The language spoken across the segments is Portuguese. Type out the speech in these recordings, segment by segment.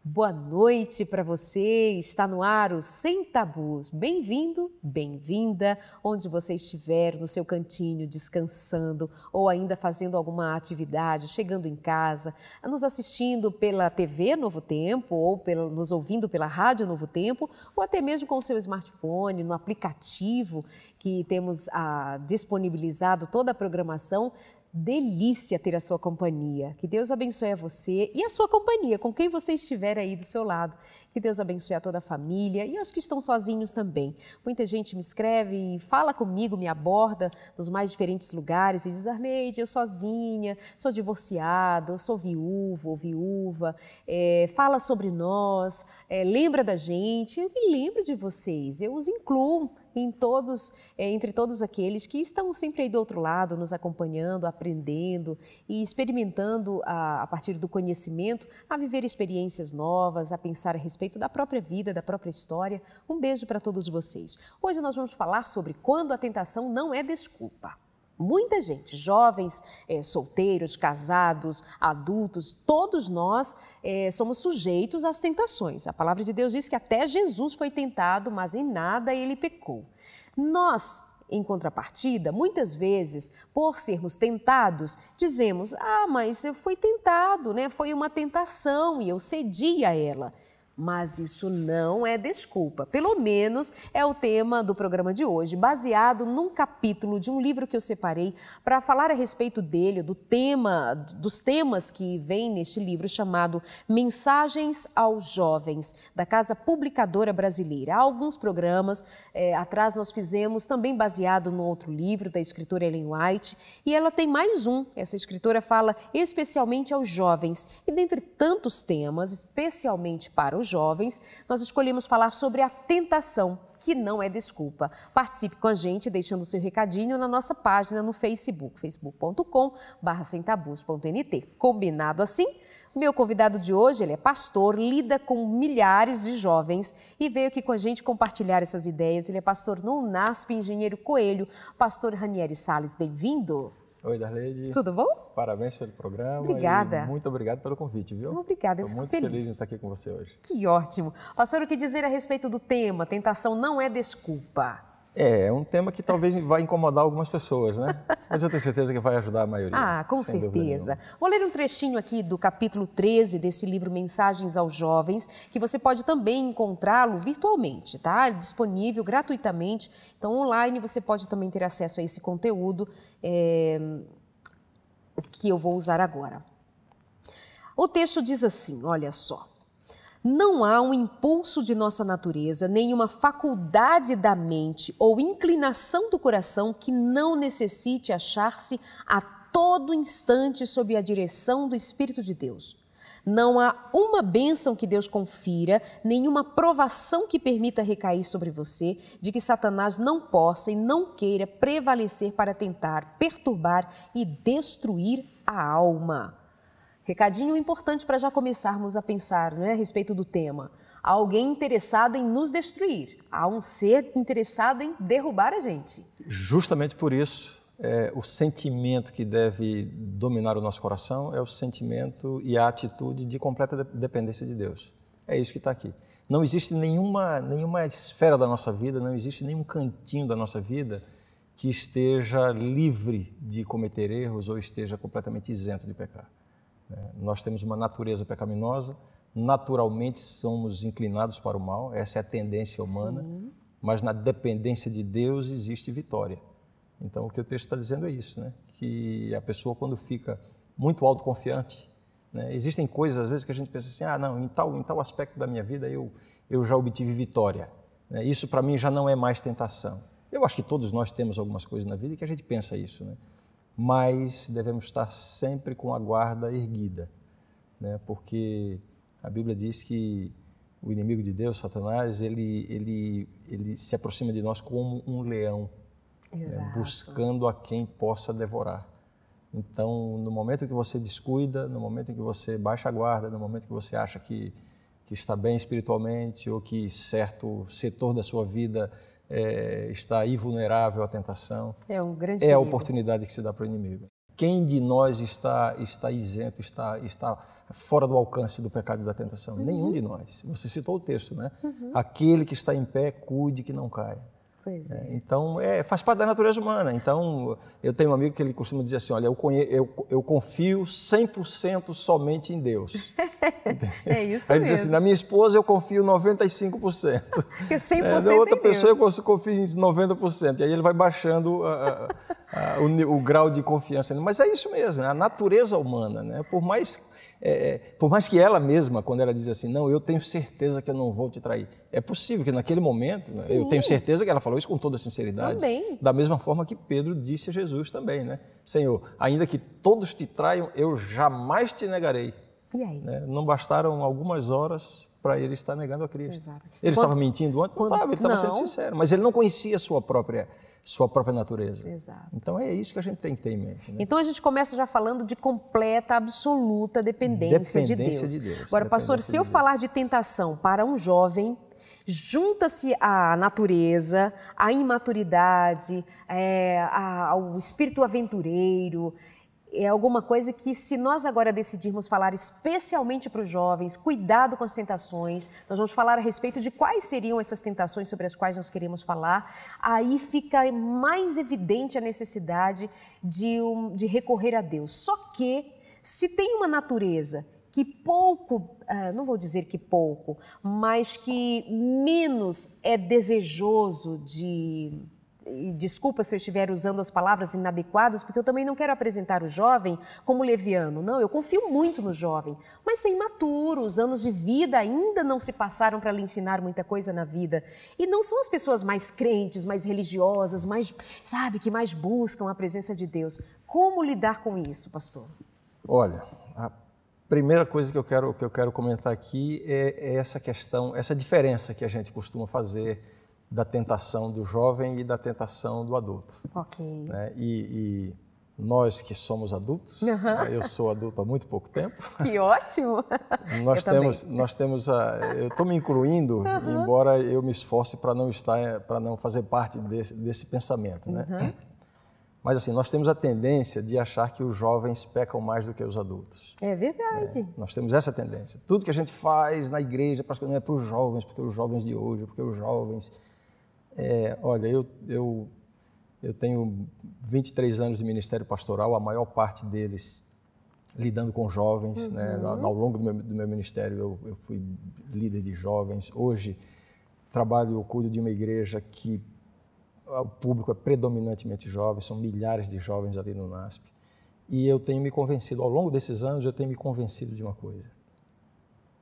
Boa noite para você, está no ar o Sem Tabus. Bem-vindo, bem-vinda, onde você estiver, no seu cantinho, descansando ou ainda fazendo alguma atividade, chegando em casa, nos assistindo pela TV Novo Tempo ou nos ouvindo pela Rádio Novo Tempo ou até mesmo com o seu smartphone, no aplicativo que temos disponibilizado toda a programação. Delícia ter a sua companhia. Que Deus abençoe a você e a sua companhia, com quem você estiver aí do seu lado. Que Deus abençoe a toda a família e aos que estão sozinhos também. Muita gente me escreve e fala comigo, me aborda nos mais diferentes lugares e diz: Darleide, eu sozinha, sou divorciado, sou viúvo ou viúva, fala sobre nós, lembra da gente. Eu me lembro de vocês, eu os incluo entre todos aqueles que estão sempre aí do outro lado, nos acompanhando, aprendendo e experimentando a partir do conhecimento, a viver experiências novas, a pensar a respeito da própria vida, da própria história. Um beijo para todos vocês. Hoje nós vamos falar sobre quando a tentação não é desculpa. Muita gente, jovens, solteiros, casados, adultos, todos nós somos sujeitos às tentações. A palavra de Deus diz que até Jesus foi tentado, mas em nada ele pecou. Nós, em contrapartida, muitas vezes, por sermos tentados, dizemos: mas eu fui tentado, né? Foi uma tentação e eu cedi a ela. Mas isso não é desculpa, pelo menos é o tema do programa de hoje, baseado num capítulo de um livro que eu separei para falar a respeito dele, dos temas que vem neste livro chamado Mensagens aos Jovens, da Casa Publicadora Brasileira. Há alguns programas atrás nós fizemos também baseado no outro livro da escritora Ellen White e ela tem mais um. Essa escritora fala especialmente aos jovens e dentre tantos temas, especialmente para os jovens, nós escolhemos falar sobre a tentação, que não é desculpa. Participe com a gente, deixando o seu recadinho na nossa página no Facebook, facebook.com/semtabus.nt. Combinado assim? Meu convidado de hoje, ele é pastor, lida com milhares de jovens e veio aqui com a gente compartilhar essas ideias. Ele é pastor no UNASP, Engenheiro Coelho. Pastor Ranieri Salles, bem-vindo. Oi, Darleide. Tudo bom? Parabéns pelo programa. Obrigada. E muito obrigado pelo convite, viu? Obrigada, eu fico muito feliz em estar aqui com você hoje. Que ótimo. Pastor, o que dizer a respeito do tema? Tentação não é desculpa. É um tema que talvez vai incomodar algumas pessoas, né? Mas eu tenho certeza que vai ajudar a maioria. Com certeza. Vou ler um trechinho aqui do capítulo 13 desse livro Mensagens aos Jovens, que você pode também encontrá-lo virtualmente, tá? Disponível gratuitamente. Então, online você pode também ter acesso a esse conteúdo que eu vou usar agora. O texto diz assim, olha só. Não há um impulso de nossa natureza, nenhuma faculdade da mente ou inclinação do coração que não necessite achar-se a todo instante sob a direção do Espírito de Deus. Não há uma bênção que Deus confira, nenhuma provação que permita recair sobre você, de que Satanás não possa e não queira prevalecer para tentar perturbar e destruir a alma. Recadinho importante para já começarmos a pensar, a respeito do tema. Há alguém interessado em nos destruir, há um ser interessado em derrubar a gente. Justamente por isso, o sentimento que deve dominar o nosso coração é o sentimento e a atitude de completa dependência de Deus. É isso que está aqui. Não existe nenhuma esfera da nossa vida, não existe nenhum cantinho da nossa vida que esteja livre de cometer erros ou esteja completamente isento de pecar. Nós temos uma natureza pecaminosa, naturalmente somos inclinados para o mal, essa é a tendência humana, sim, mas na dependência de Deus existe vitória. Então o que o texto está dizendo é isso, que a pessoa quando fica muito autoconfiante, existem coisas às vezes que a gente pensa assim, não, em tal aspecto da minha vida eu já obtive vitória, isso para mim já não é mais tentação. Eu acho que todos nós temos algumas coisas na vida que a gente pensa isso, mas devemos estar sempre com a guarda erguida, porque a Bíblia diz que o inimigo de Deus, Satanás, ele se aproxima de nós como um leão, buscando a quem possa devorar. Então, no momento que você descuida, no momento em que você baixa a guarda, no momento que você acha que está bem espiritualmente ou que certo setor da sua vida está aí vulnerável à tentação, é um grande é a perigo. oportunidade que se dá para o inimigo. Quem de nós está isento, está fora do alcance do pecado e da tentação? Nenhum de nós. Você citou o texto, né? Aquele que está em pé, cuide que não caia. Pois é. Então, faz parte da natureza humana. Então, eu tenho um amigo que ele costuma dizer assim, olha, eu confio 100% somente em Deus. É isso Aí ele mesmo. diz assim, na minha esposa eu confio 95%. Porque 100% Na outra em pessoa Deus. eu confio em 90%. E aí ele vai baixando o grau de confiança. Mas é isso mesmo, a natureza humana, né? Por mais que ela mesma, quando ela diz assim, não, eu tenho certeza que eu não vou te trair. É possível que naquele momento, né, eu tenho certeza que ela falou isso com toda sinceridade. Também. Da mesma forma que Pedro disse a Jesus também, né? Senhor, ainda que todos te traiam, eu jamais te negarei. E aí? Né? Não bastaram algumas horas para ele estar negando a Cristo. Exato. Ele estava mentindo antes? Não estava, ele estava sendo Não. sincero, mas ele não conhecia a sua própria natureza. Exato. Então é isso que a gente tem que ter em mente. Né? Então a gente começa já falando de completa, absoluta dependência de Deus. Agora, pastor, se eu falar de tentação para um jovem, junta-se a natureza, a imaturidade, ao espírito aventureiro. É alguma coisa que, se nós agora decidirmos falar especialmente para os jovens, cuidado com as tentações, nós vamos falar a respeito de quais seriam essas tentações sobre as quais nós queremos falar, aí fica mais evidente a necessidade de recorrer a Deus. Só que, se tem uma natureza que pouco, não vou dizer que pouco, mas que menos é desejoso de... E desculpa se eu estiver usando as palavras inadequadas, porque eu também não quero apresentar o jovem como leviano. Não, eu confio muito no jovem, mas é imaturo, os anos de vida ainda não se passaram para lhe ensinar muita coisa na vida. E não são as pessoas mais crentes, mais religiosas, que mais buscam a presença de Deus. Como lidar com isso, pastor? Olha, a primeira coisa que eu quero comentar aqui é essa questão, essa diferença que a gente costuma fazer da tentação do jovem e da tentação do adulto. Ok. Né? E nós que somos adultos, eu sou adulto há muito pouco tempo. Que ótimo! Nós temos eu estou me incluindo, embora eu me esforce para não fazer parte desse pensamento, né? Mas assim, nós temos a tendência de achar que os jovens pecam mais do que os adultos. É verdade. Nós temos essa tendência. Tudo que a gente faz na igreja parece que não é para os jovens, porque os jovens de hoje, porque os jovens... Olha, eu tenho 23 anos de ministério pastoral, a maior parte deles lidando com jovens. Né? Ao longo do meu ministério eu fui líder de jovens. Hoje cuido de uma igreja que o público é predominantemente jovem, são milhares de jovens ali no NASP. E eu tenho me convencido, ao longo desses anos, eu tenho me convencido de uma coisa.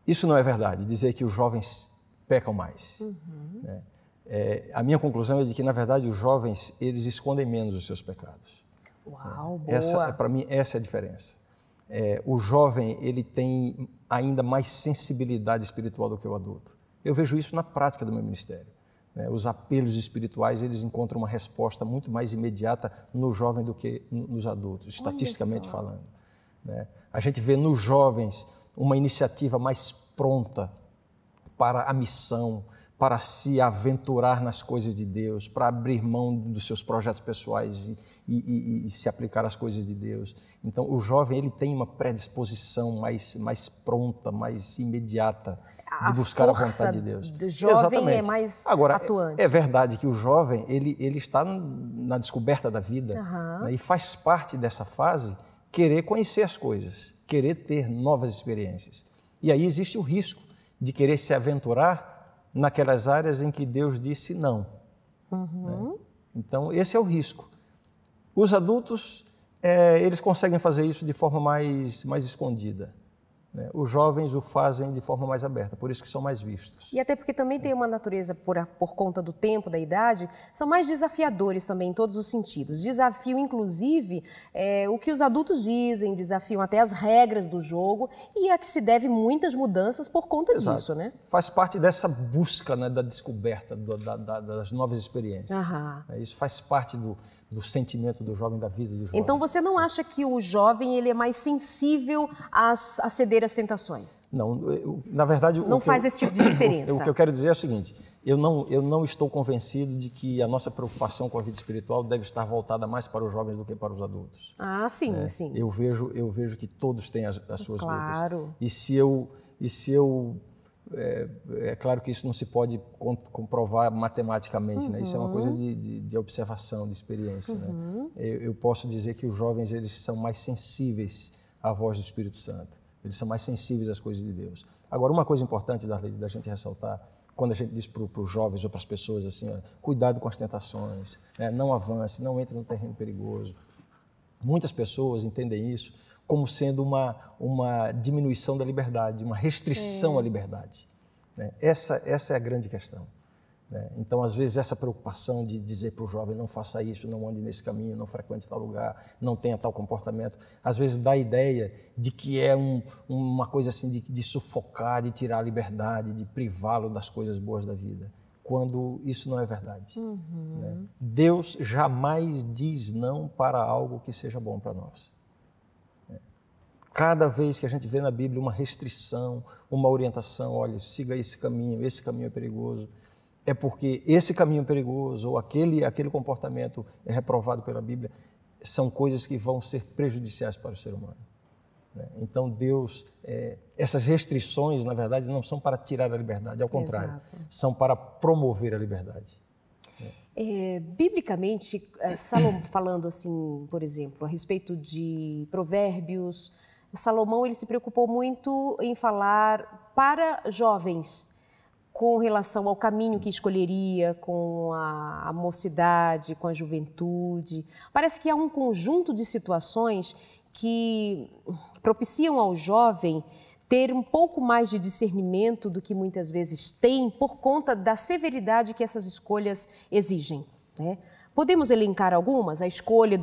Isso não é verdade, dizer que os jovens pecam mais. Né? A minha conclusão é de que, na verdade, os jovens, eles escondem menos os seus pecados. Uau, boa! Para mim, essa é a diferença. O jovem, ele tem ainda mais sensibilidade espiritual do que o adulto. Eu vejo isso na prática do meu ministério. Os apelos espirituais, eles encontram uma resposta muito mais imediata no jovem do que nos adultos, estatisticamente falando. Né? A gente vê nos jovens uma iniciativa mais pronta para a missão, para se aventurar nas coisas de Deus, para abrir mão dos seus projetos pessoais e se aplicar às coisas de Deus. Então, o jovem, ele tem uma predisposição mais pronta, mais imediata de buscar a vontade de Deus. Do jovem Exatamente. É mais Agora, atuante. É verdade que o jovem, ele está na descoberta da vida, né, e faz parte dessa fase querer conhecer as coisas, querer ter novas experiências. E aí existe o risco de querer se aventurar naquelas áreas em que Deus disse não. Né? Então, esse é o risco. Os adultos, eles conseguem fazer isso de forma mais escondida. Né? Os jovens o fazem de forma mais aberta, por isso que são mais vistos. E até porque também tem uma natureza, por conta do tempo, da idade, são mais desafiadores também em todos os sentidos. Desafio, inclusive, o que os adultos dizem, desafiam até as regras do jogo, e a que se deve muitas mudanças por conta disso, né? Faz parte dessa busca, né, da descoberta, das novas experiências. Isso faz parte do sentimento do jovem, da vida do jovem. Então você não acha que o jovem ele é mais sensível a ceder às tentações? Não, na verdade... Não faz esse tipo de diferença? O que eu quero dizer é o seguinte, eu não estou convencido de que a nossa preocupação com a vida espiritual deve estar voltada mais para os jovens do que para os adultos. Ah, sim, sim. Eu vejo que todos têm as suas Claro. lutas. É claro que isso não se pode comprovar matematicamente, né? Isso é uma coisa de observação, de experiência. Né? Eu posso dizer que os jovens eles são mais sensíveis à voz do Espírito Santo, eles são mais sensíveis às coisas de Deus. Agora, uma coisa importante da gente ressaltar, quando a gente diz para os jovens ou para as pessoas assim, ó, cuidado com as tentações, né? Não avance, não entre no terreno perigoso. Muitas pessoas entendem isso como sendo uma diminuição da liberdade, uma restrição à liberdade. Né? Essa é a grande questão. Né? Então, às vezes, essa preocupação de dizer para o jovem não faça isso, não ande nesse caminho, não frequente tal lugar, não tenha tal comportamento, às vezes dá a ideia de que é uma coisa assim de sufocar, de tirar a liberdade, de privá-lo das coisas boas da vida, quando isso não é verdade. Né? Deus jamais diz não para algo que seja bom para nós. Cada vez que a gente vê na Bíblia uma restrição, uma orientação, olha, siga esse caminho é perigoso, é porque esse caminho perigoso ou aquele comportamento é reprovado pela Bíblia, são coisas que vão ser prejudiciais para o ser humano. Né? Então, Deus, essas restrições, na verdade, não são para tirar a liberdade, ao contrário, Exato. São para promover a liberdade. Biblicamente, Salomão, falando assim, por exemplo, a respeito de Provérbios, Salomão ele se preocupou muito em falar para jovens com relação ao caminho que escolheria, com a mocidade, com a juventude. Parece que há um conjunto de situações que propiciam ao jovem ter um pouco mais de discernimento do que muitas vezes tem por conta da severidade que essas escolhas exigem, né? Podemos elencar algumas? A escolha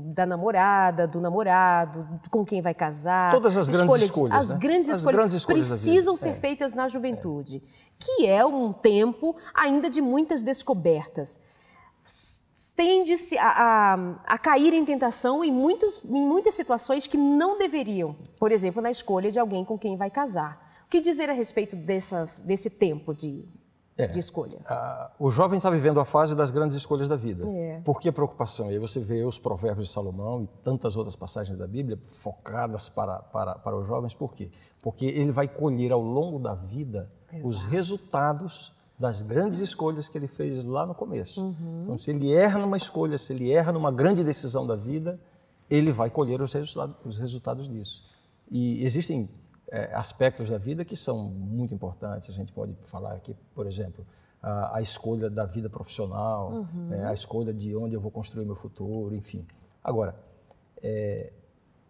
da namorada, do namorado, com quem vai casar. Todas as grandes escolhas. As grandes escolhas precisam ser feitas na juventude, que é um tempo ainda de muitas descobertas. Tende-se a cair em tentação em muitas situações que não deveriam. Por exemplo, na escolha de alguém com quem vai casar. O que dizer a respeito desse tempo de escolha? O jovem está vivendo a fase das grandes escolhas da vida. Por que preocupação? E aí você vê os provérbios de Salomão e tantas outras passagens da Bíblia focadas para os jovens. Por quê? Porque ele vai colher ao longo da vida os resultados das grandes escolhas que ele fez lá no começo. Então, se ele erra numa escolha, se ele erra numa grande decisão da vida, ele vai colher os resultados disso. E existem aspectos da vida que são muito importantes. A gente pode falar aqui, por exemplo, a escolha da vida profissional, a escolha de onde eu vou construir meu futuro, enfim. Agora,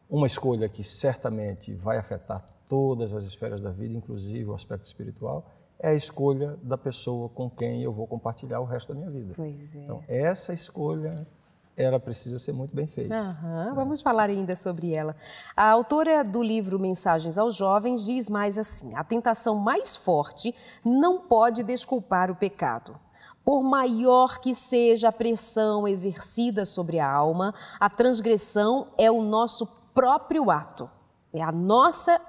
uma escolha que certamente vai afetar todas as esferas da vida, inclusive o aspecto espiritual, é a escolha da pessoa com quem eu vou compartilhar o resto da minha vida. Pois é. Então, essa escolha, ela precisa ser muito bem feita. Vamos falar ainda sobre ela. A autora do livro Mensagens aos Jovens diz mais assim: a tentação mais forte não pode desculpar o pecado. Por maior que seja a pressão exercida sobre a alma, a transgressão é o nosso próprio ato, é a nossa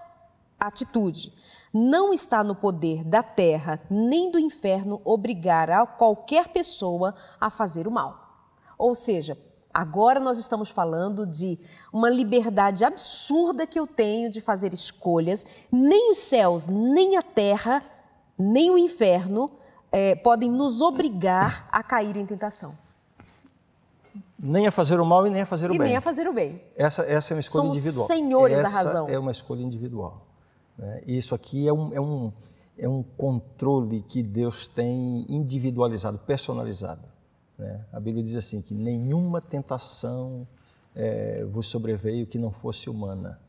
atitude. Não está no poder da terra nem do inferno obrigar a qualquer pessoa a fazer o mal. Ou seja, agora nós estamos falando de uma liberdade absurda que eu tenho de fazer escolhas. Nem os céus, nem a terra, nem o inferno podem nos obrigar a cair em tentação. Nem a fazer o mal e nem a fazer o bem. E nem a fazer o bem. Essa é uma escolha individual. Somos senhores da razão. Essa é uma escolha individual. E isso aqui é um controle que Deus tem individualizado, personalizado. A Bíblia diz assim, que nenhuma tentação vos sobreveio que não fosse humana.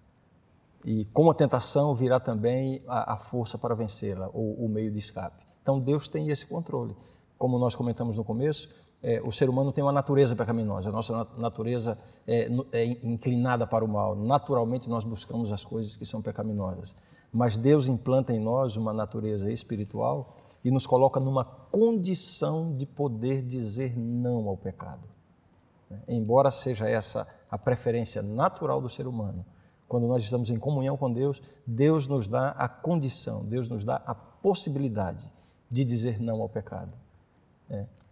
E com a tentação virá também a força para vencê-la, ou o meio de escape. Então Deus tem esse controle. Como nós comentamos no começo, o ser humano tem uma natureza pecaminosa, a nossa natureza é inclinada para o mal. Naturalmente nós buscamos as coisas que são pecaminosas. Mas Deus implanta em nós uma natureza espiritual e nos coloca numa condição de poder dizer não ao pecado. né? Embora seja essa a preferência natural do ser humano, quando nós estamos em comunhão com Deus, Deus nos dá a condição, Deus nos dá a possibilidade de dizer não ao pecado.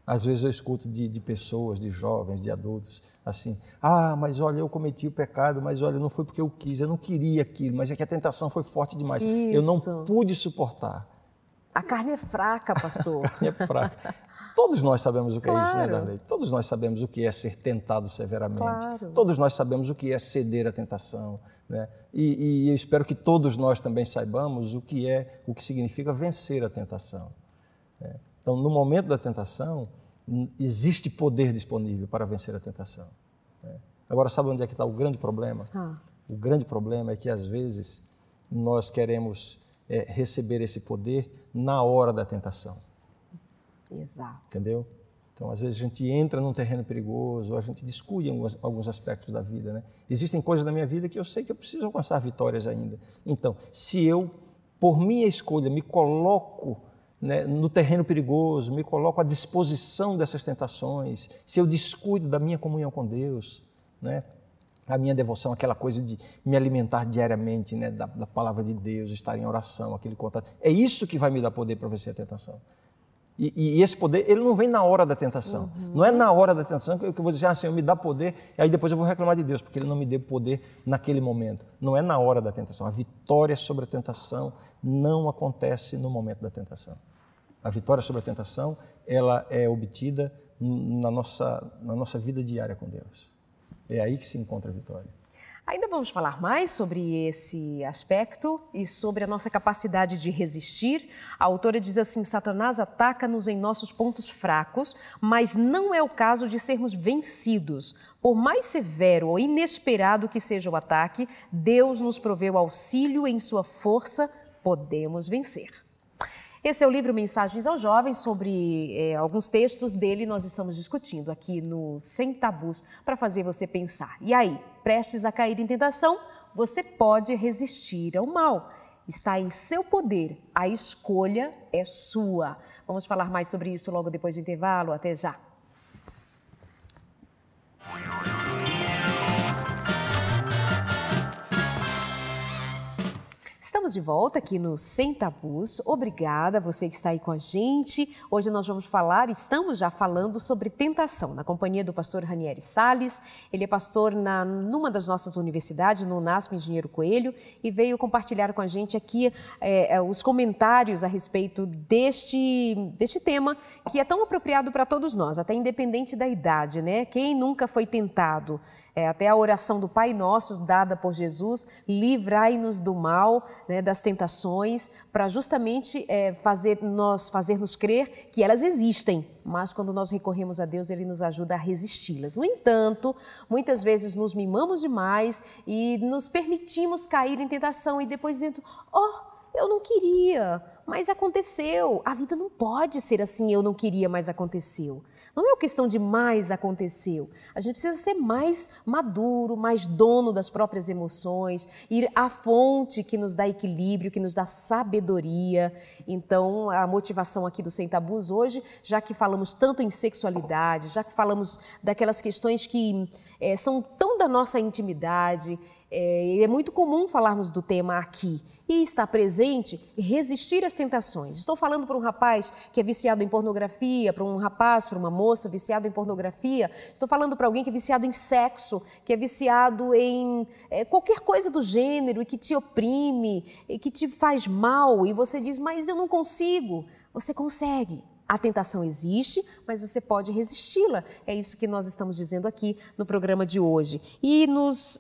Às vezes eu escuto de pessoas, de jovens, de adultos, assim, mas olha, eu cometi o pecado, mas olha, não foi porque eu quis, eu não queria aquilo, mas é que a tentação foi forte demais, eu não pude suportar. A carne é fraca, pastor. A carne é fraca. Todos nós sabemos o que é isso, né, Claro. Darley? Todos nós sabemos o que é ser tentado severamente. Claro. Todos nós sabemos o que é ceder à tentação, né? E eu espero que todos nós também saibamos o que significa vencer a tentação, né? Então, no momento da tentação, existe poder disponível para vencer a tentação, né? Agora, sabe onde é que está o grande problema? O grande problema é que, às vezes, nós queremos receber esse poder na hora da tentação. Exato. Entendeu? Então, às vezes, a gente entra num terreno perigoso, ou a gente descuida alguns aspectos da vida, né? Existem coisas na minha vida que eu sei que eu preciso alcançar vitórias ainda. Então, se eu, por minha escolha, me coloco, né, no terreno perigoso, me coloco à disposição dessas tentações, se eu descuido da minha comunhão com Deus, né, a minha devoção, aquela coisa de me alimentar diariamente, né, da palavra de Deus, estar em oração, aquele contato, é isso que vai me dar poder para vencer a tentação. E esse poder, ele não vem na hora da tentação. Não é na hora da tentação que eu vou dizer, Senhor, me dá poder, e aí depois eu vou reclamar de Deus, porque Ele não me deu poder naquele momento. Não é na hora da tentação. A vitória sobre a tentação não acontece no momento da tentação. A vitória sobre a tentação, ela é obtida na nossa vida diária com Deus. É aí que se encontra a vitória. Ainda vamos falar mais sobre esse aspecto e sobre a nossa capacidade de resistir. A autora diz assim: Satanás ataca-nos em nossos pontos fracos, mas não é o caso de sermos vencidos. Por mais severo ou inesperado que seja o ataque, Deus nos proveu auxílio em sua força, podemos vencer. Esse é o livro Mensagens aos Jovens. Sobre alguns textos dele nós estamos discutindo aqui no Sem Tabus para fazer você pensar. E aí, prestes a cair em tentação, você pode resistir ao mal. Está em seu poder, a escolha é sua. Vamos falar mais sobre isso logo depois do intervalo. Até já. Estamos de volta aqui no Sem Tabus. Obrigada a você que está aí com a gente. Hoje nós vamos falar, estamos já falando sobre tentação, na companhia do pastor Ranieri Salles. Ele é pastor numa das nossas universidades, no UNASP Engenheiro Coelho, e veio compartilhar com a gente aqui os comentários a respeito deste tema, que é tão apropriado para todos nós, até independente da idade, né? Quem nunca foi tentado? Até a oração do Pai Nosso, dada por Jesus, livrai-nos do mal, né, das tentações, para justamente fazer-nos crer que elas existem, mas quando nós recorremos a Deus, Ele nos ajuda a resisti-las. No entanto, muitas vezes nos mimamos demais e nos permitimos cair em tentação e depois dizendo, eu não queria, mas aconteceu. A vida não pode ser assim, eu não queria, mas aconteceu. Não é uma questão de mais aconteceu. A gente precisa ser mais maduro, mais dono das próprias emoções, ir à fonte que nos dá equilíbrio, que nos dá sabedoria. Então, a motivação aqui do Sem Tabus hoje, já que falamos tanto em sexualidade, já que falamos daquelas questões que são tão da nossa intimidade, é muito comum falarmos do tema aqui e estar presente e resistir às tentações. Estou falando para um rapaz que é viciado em pornografia, para um rapaz, para uma moça viciado em pornografia. Estou falando para alguém que é viciado em sexo, que é viciado em qualquer coisa do gênero e que te oprime, e que te faz mal. E você diz, mas eu não consigo. Você consegue. A tentação existe, mas você pode resisti-la. É isso que nós estamos dizendo aqui no programa de hoje. E nos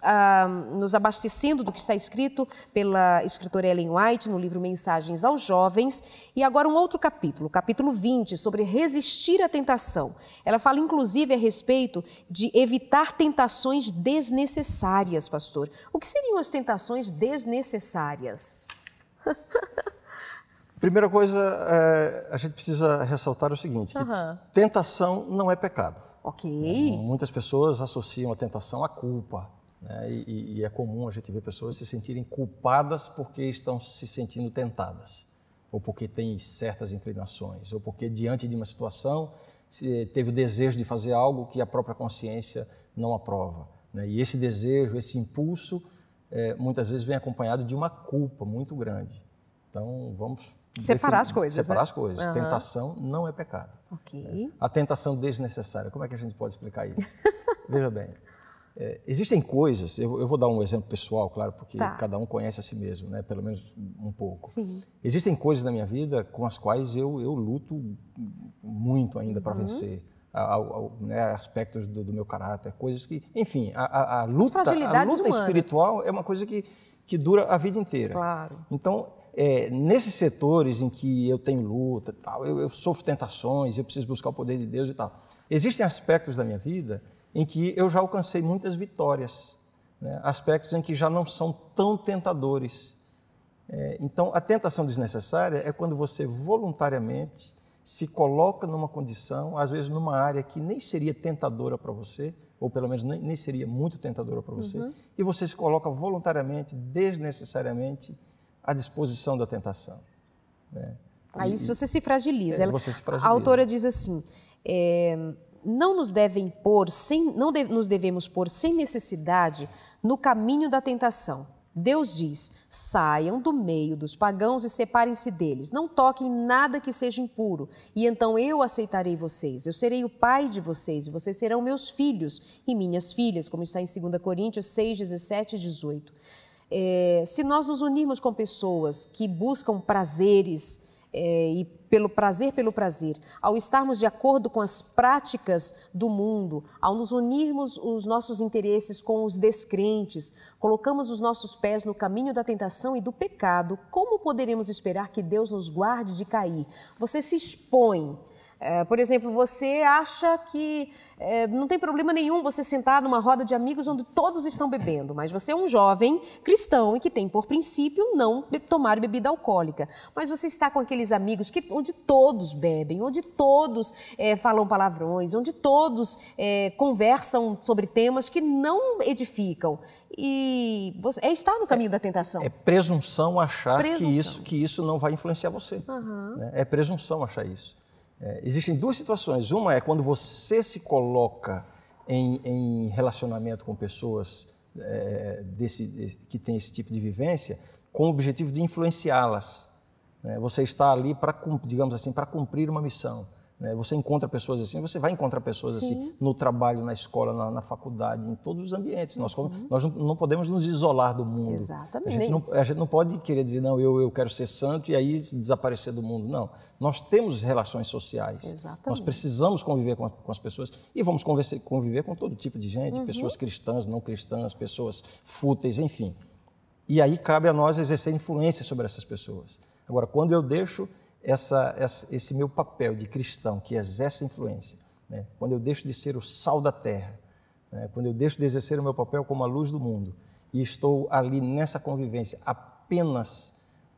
abastecendo do que está escrito pela escritora Ellen White no livro Mensagens aos Jovens. E agora um outro capítulo, capítulo 20, sobre resistir à tentação. Ela fala inclusive a respeito de evitar tentações desnecessárias, pastor. O que seriam as tentações desnecessárias? Primeira coisa, a gente precisa ressaltar o seguinte, que tentação não é pecado. Ok. Muitas pessoas associam a tentação à culpa, né? E é comum a gente ver pessoas se sentirem culpadas porque estão se sentindo tentadas, ou porque têm certas inclinações, ou porque diante de uma situação teve o desejo de fazer algo que a própria consciência não aprova, né? E esse desejo, esse impulso, muitas vezes vem acompanhado de uma culpa muito grande. Então, vamos separar as coisas. Separar né? as coisas. Tentação não é pecado. Ok. A tentação desnecessária, como é que a gente pode explicar isso? Veja bem, existem coisas, eu vou dar um exemplo pessoal, claro, porque cada um conhece a si mesmo, né? Pelo menos um pouco. Sim. Existem coisas na minha vida com as quais eu luto muito ainda para vencer. Né, aspectos do meu caráter, coisas que... Enfim, a luta espiritual é uma coisa que dura a vida inteira. Claro. Então, nesses setores em que eu tenho luta, tal, eu sofro tentações, eu preciso buscar o poder de Deus e tal. Existem aspectos da minha vida em que eu já alcancei muitas vitórias, né? Aspectos em que já não são tão tentadores. Então, a tentação desnecessária é quando você voluntariamente se coloca numa condição, às vezes numa área que nem seria tentadora para você, ou pelo menos nem seria muito tentadora para você, e você se coloca voluntariamente, desnecessariamente, à disposição da tentação. Né? Aí você se fragiliza. Você se fragiliza. A autora diz assim, não nos devemos pôr sem necessidade no caminho da tentação. Deus diz, saiam do meio dos pagãos e separem-se deles, não toquem nada que seja impuro, e então eu aceitarei vocês, eu serei o pai de vocês, e vocês serão meus filhos e minhas filhas, como está em 2 Coríntios 6, 17 e 18. Se nós nos unirmos com pessoas que buscam prazeres, e pelo prazer, ao estarmos de acordo com as práticas do mundo, ao nos unirmos os nossos interesses com os descrentes, colocamos os nossos pés no caminho da tentação e do pecado, como poderemos esperar que Deus nos guarde de cair? Você se expõe. Por exemplo, você acha que não tem problema nenhum você sentar numa roda de amigos onde todos estão bebendo, mas você é um jovem cristão e que tem por princípio não tomar bebida alcoólica. Mas você está com aqueles amigos onde todos bebem, onde todos falam palavrões, onde todos conversam sobre temas que não edificam. E você está no caminho da tentação. É presunção achar que isso não vai influenciar você. Né? É presunção achar isso. Existem duas situações. Uma é quando você se coloca em relacionamento com pessoas que têm esse tipo de vivência com o objetivo de influenciá-las. Né? Você está ali para, digamos assim, para cumprir uma missão. Né? Você encontra pessoas assim, você vai encontrar pessoas assim no trabalho, na escola, na faculdade, em todos os ambientes. Nós não podemos nos isolar do mundo. Exatamente. A gente não pode querer dizer, não, eu quero ser santo e aí desaparecer do mundo. Não, nós temos relações sociais. Exatamente. Nós precisamos conviver com as pessoas e vamos conviver com todo tipo de gente, pessoas cristãs, não cristãs, pessoas fúteis, enfim. E aí cabe a nós exercer influência sobre essas pessoas. Agora, quando eu deixo esse meu papel de cristão que exerce influência, né? Quando eu deixo de ser o sal da terra, né? Quando eu deixo de exercer o meu papel como a luz do mundo e estou ali nessa convivência apenas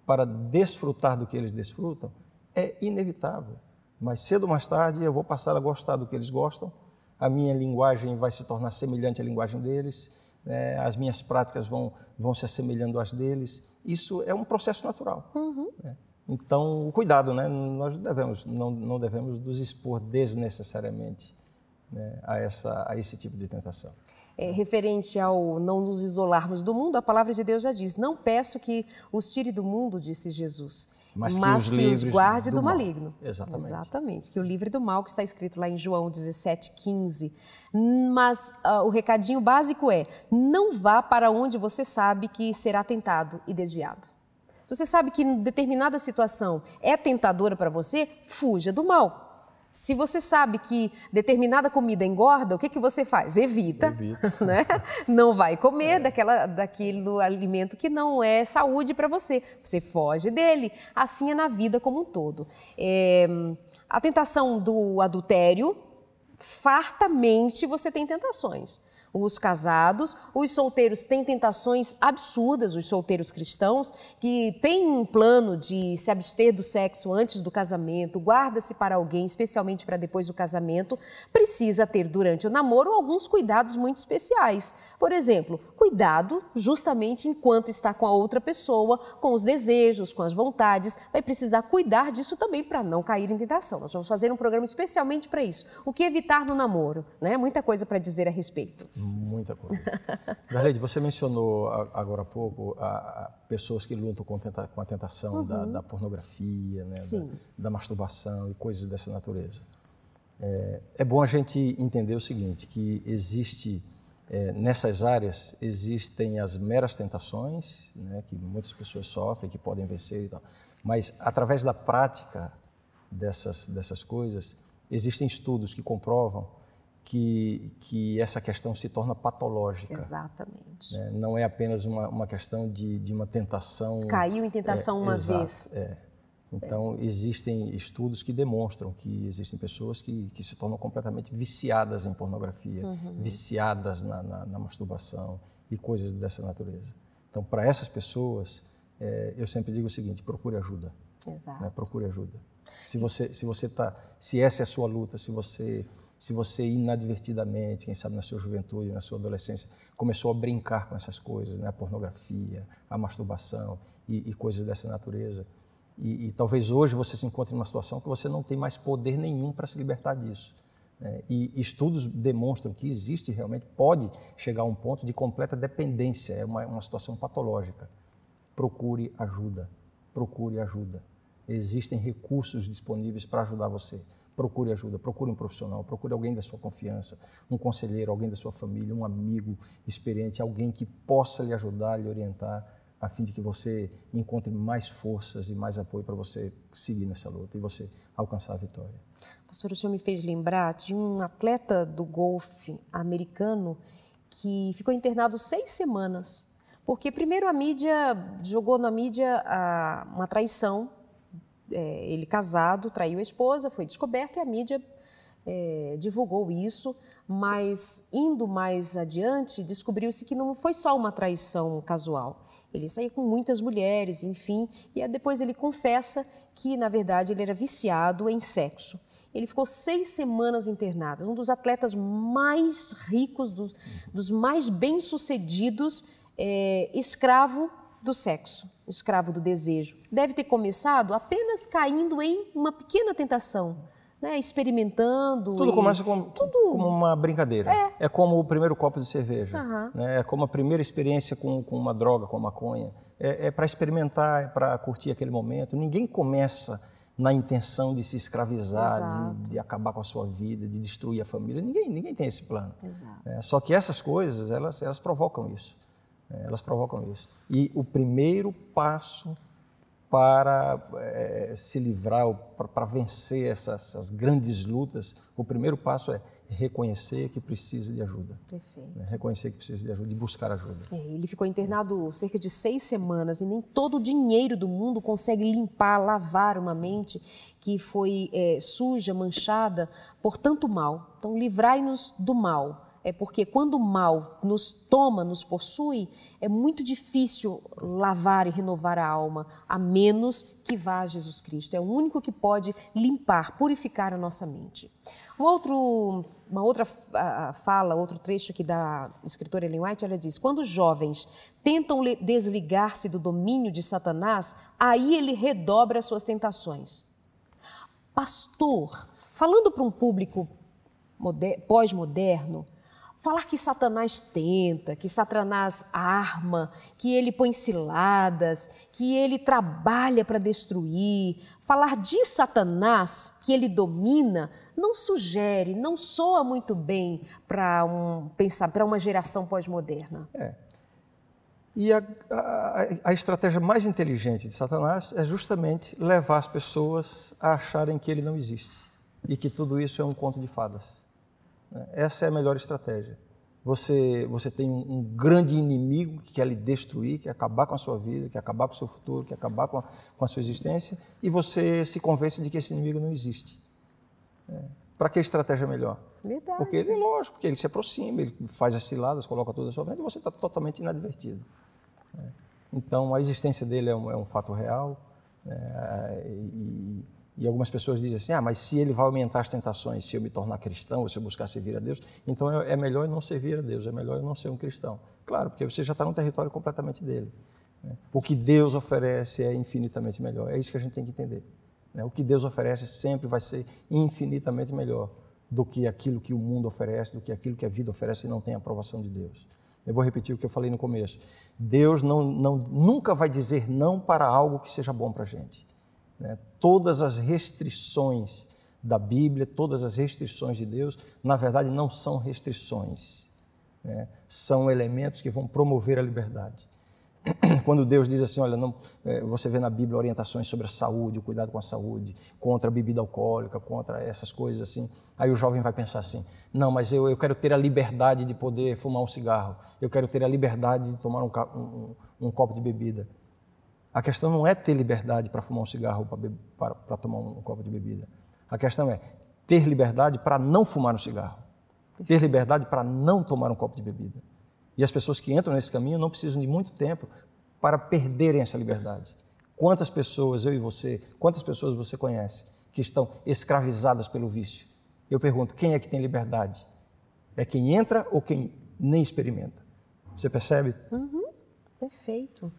para desfrutar do que eles desfrutam, é inevitável. Mas cedo ou mais tarde eu vou passar a gostar do que eles gostam, a minha linguagem vai se tornar semelhante à linguagem deles, né? As minhas práticas vão se assemelhando às deles. Isso é um processo natural. Né? Então, cuidado, né? Nós não devemos nos expor desnecessariamente, né, a esse tipo de tentação. Referente ao não nos isolarmos do mundo, a palavra de Deus já diz, não peço que os tire do mundo, disse Jesus, mas que os guarde do maligno. Exatamente. Exatamente, que o livre do mal, que está escrito lá em João 17:15. Mas o recadinho básico é, não vá para onde você sabe que será tentado e desviado. Você sabe que em determinada situação é tentadora para você, fuja do mal. Se você sabe que determinada comida engorda, o que você faz? Evita. Né? Não vai comer daquele alimento que não é saúde para você. Você foge dele. Assim é na vida como um todo. A tentação do adultério, fartamente você tem tentações. Os casados, os solteiros têm tentações absurdas, os solteiros cristãos, que têm um plano de se abster do sexo antes do casamento, guarda-se para alguém, especialmente para depois do casamento, precisa ter durante o namoro alguns cuidados muito especiais. Por exemplo, cuidado justamente enquanto está com a outra pessoa, com os desejos, com as vontades, vai precisar cuidar disso também para não cair em tentação. Nós vamos fazer um programa especialmente para isso. O que evitar no namoro, né? Muita coisa para dizer a respeito. Muita coisa. Darleide, você mencionou agora há pouco pessoas que lutam com a tentação da pornografia, né, da masturbação e coisas dessa natureza. É bom a gente entender o seguinte, que existe, nessas áreas, existem as meras tentações, né, que muitas pessoas sofrem, que podem vencer e tal, mas através da prática dessas coisas, existem estudos que comprovam que essa questão se torna patológica. Exatamente. Né? Não é apenas uma questão de uma tentação... Caiu em tentação uma vez. Então, existem estudos que demonstram que existem pessoas que se tornam completamente viciadas em pornografia, viciadas na masturbação e coisas dessa natureza. Então, para essas pessoas, eu sempre digo o seguinte, procure ajuda. Exato. Né? Procure ajuda. Se essa é a sua luta, se você inadvertidamente, quem sabe na sua juventude, na sua adolescência, começou a brincar com essas coisas, né? A pornografia, a masturbação e coisas dessa natureza, e talvez hoje você se encontre numa situação que você não tem mais poder nenhum para se libertar disso. Né? E estudos demonstram que existe realmente, pode chegar a um ponto de completa dependência, é uma situação patológica. Procure ajuda, procure ajuda. Existem recursos disponíveis para ajudar você. Procure ajuda, procure um profissional, procure alguém da sua confiança, um conselheiro, alguém da sua família, um amigo experiente, alguém que possa lhe ajudar, lhe orientar, a fim de que você encontre mais forças e mais apoio para você seguir nessa luta e você alcançar a vitória. Pastor, o senhor me fez lembrar de um atleta do golfe americano que ficou internado 6 semanas, porque primeiro a mídia jogou na mídia uma traição. Ele casado, traiu a esposa, foi descoberto e a mídia divulgou isso, mas indo mais adiante, descobriu-se que não foi só uma traição casual. Ele saía com muitas mulheres, enfim, e depois ele confessa que, na verdade, ele era viciado em sexo. Ele ficou 6 semanas internado, um dos atletas mais ricos, dos mais bem-sucedidos, escravo do sexo, escravo do desejo. Deve ter começado apenas caindo em uma pequena tentação, né? Experimentando. Tudo começa como uma brincadeira. É como o primeiro copo de cerveja. Né? É como a primeira experiência com uma droga, com a maconha. É para experimentar, é para curtir aquele momento. Ninguém começa na intenção de se escravizar, de acabar com a sua vida, de destruir a família. Ninguém tem esse plano. Só que essas coisas, elas provocam isso. Elas provocam isso. E o primeiro passo para se livrar, para vencer essas grandes lutas, o primeiro passo é reconhecer que precisa de ajuda. Perfeito. Reconhecer que precisa de ajuda e buscar ajuda. Ele ficou internado cerca de 6 semanas e nem todo o dinheiro do mundo consegue limpar, lavar uma mente que foi suja, manchada por tanto mal. Então, livrai-nos do mal. Porque quando o mal nos toma, nos possui, é muito difícil lavar e renovar a alma, a menos que vá a Jesus Cristo. É o único que pode limpar, purificar a nossa mente. Uma outra fala, outro trecho aqui da escritora Ellen White, ela diz: quando os jovens tentam desligar-se do domínio de Satanás, aí ele redobra as suas tentações. Pastor, falando para um público pós-moderno, falar que Satanás tenta, que Satanás arma, que ele põe ciladas, que ele trabalha para destruir, falar de Satanás, que ele domina, não sugere, não soa muito bem para uma geração pós-moderna. E a estratégia mais inteligente de Satanás é justamente levar as pessoas a acharem que ele não existe e que tudo isso é um conto de fadas. Essa é a melhor estratégia. Você tem um grande inimigo que quer lhe destruir, que quer acabar com a sua vida, que quer acabar com o seu futuro, que quer acabar com a sua existência, e você se convence de que esse inimigo não existe. Para que estratégia melhor? Verdade. Porque ele, lógico, porque ele se aproxima, ele faz as ciladas, coloca tudo à sua frente e você está totalmente inadvertido. Então, a existência dele é um fato real. E algumas pessoas dizem assim, mas se ele vai aumentar as tentações, se eu me tornar cristão, ou se eu buscar servir a Deus, então é melhor eu não servir a Deus, é melhor eu não ser um cristão. Claro, porque você já está num território completamente dele. O que Deus oferece é infinitamente melhor, é isso que a gente tem que entender. O que Deus oferece sempre vai ser infinitamente melhor do que aquilo que o mundo oferece, do que aquilo que a vida oferece e não tem a aprovação de Deus. Eu vou repetir o que eu falei no começo. Deus nunca vai dizer não para algo que seja bom para a gente. Todas as restrições da Bíblia, todas as restrições de Deus, na verdade não são restrições, são elementos que vão promover a liberdade. Quando Deus diz assim, olha, você vê na Bíblia orientações sobre a saúde, o cuidado com a saúde, contra a bebida alcoólica, contra essas coisas assim, aí o jovem vai pensar assim, não, mas eu quero ter a liberdade de poder fumar um cigarro, eu quero ter a liberdade de tomar um copo de bebida. A questão não é ter liberdade para fumar um cigarro ou para tomar um copo de bebida. A questão é ter liberdade para não fumar um cigarro, ter liberdade para não tomar um copo de bebida. E as pessoas que entram nesse caminho não precisam de muito tempo para perderem essa liberdade. Quantas pessoas, eu e você, quantas pessoas você conhece que estão escravizadas pelo vício? Eu pergunto, quem é que tem liberdade? É quem entra ou quem nem experimenta? Você percebe? Perfeito.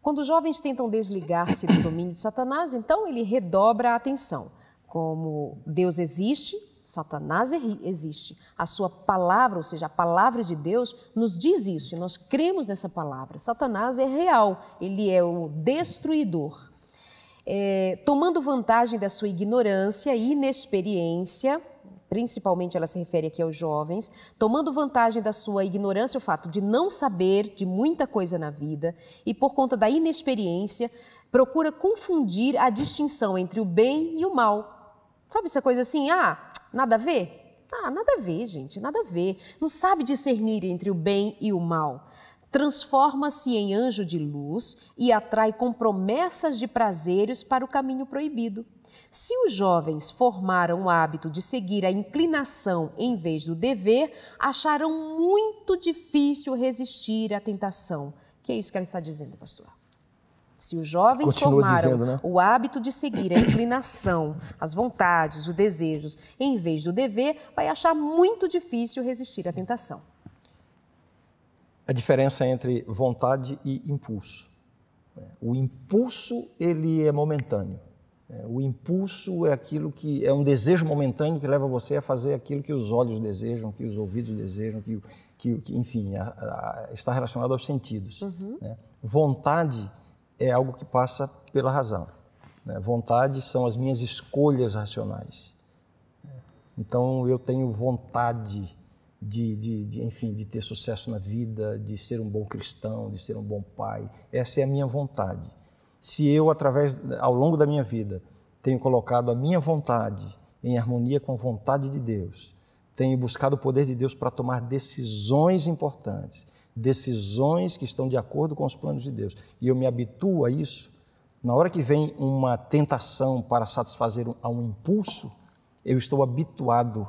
Quando os jovens tentam desligar-se do domínio de Satanás, então ele redobra a atenção. Como Deus existe, Satanás existe. A sua palavra, ou seja, a palavra de Deus, nos diz isso e nós cremos nessa palavra. Satanás é real, ele é o destruidor. Tomando vantagem da sua ignorância e inexperiência, principalmente ela se refere aqui aos jovens, tomando vantagem da sua ignorância, o fato de não saber de muita coisa na vida e por conta da inexperiência, procura confundir a distinção entre o bem e o mal. Sabe essa coisa assim, nada a ver? Nada a ver, gente, nada a ver. Não sabe discernir entre o bem e o mal. Transforma-se em anjo de luz e atrai com promessas de prazeres para o caminho proibido. Se os jovens formaram o hábito de seguir a inclinação em vez do dever, acharão muito difícil resistir à tentação. Que é isso que ela está dizendo, pastor? Se os jovens formaram o hábito de seguir a inclinação, as vontades, os desejos, em vez do dever, vai achar muito difícil resistir à tentação. A diferença entre vontade e impulso. O impulso, ele é momentâneo. O impulso é aquilo que é um desejo momentâneo que leva você a fazer aquilo que os olhos desejam, que os ouvidos desejam, enfim, está relacionado aos sentidos. Vontade é algo que passa pela razão. Vontade são as minhas escolhas racionais. Então, eu tenho vontade de ter sucesso na vida, de ser um bom cristão, de ser um bom pai. Essa é a minha vontade. Se eu, ao longo da minha vida, tenho colocado a minha vontade em harmonia com a vontade de Deus, tenho buscado o poder de Deus para tomar decisões importantes, decisões que estão de acordo com os planos de Deus, e eu me habituo a isso, na hora que vem uma tentação para satisfazer a um impulso, eu estou habituado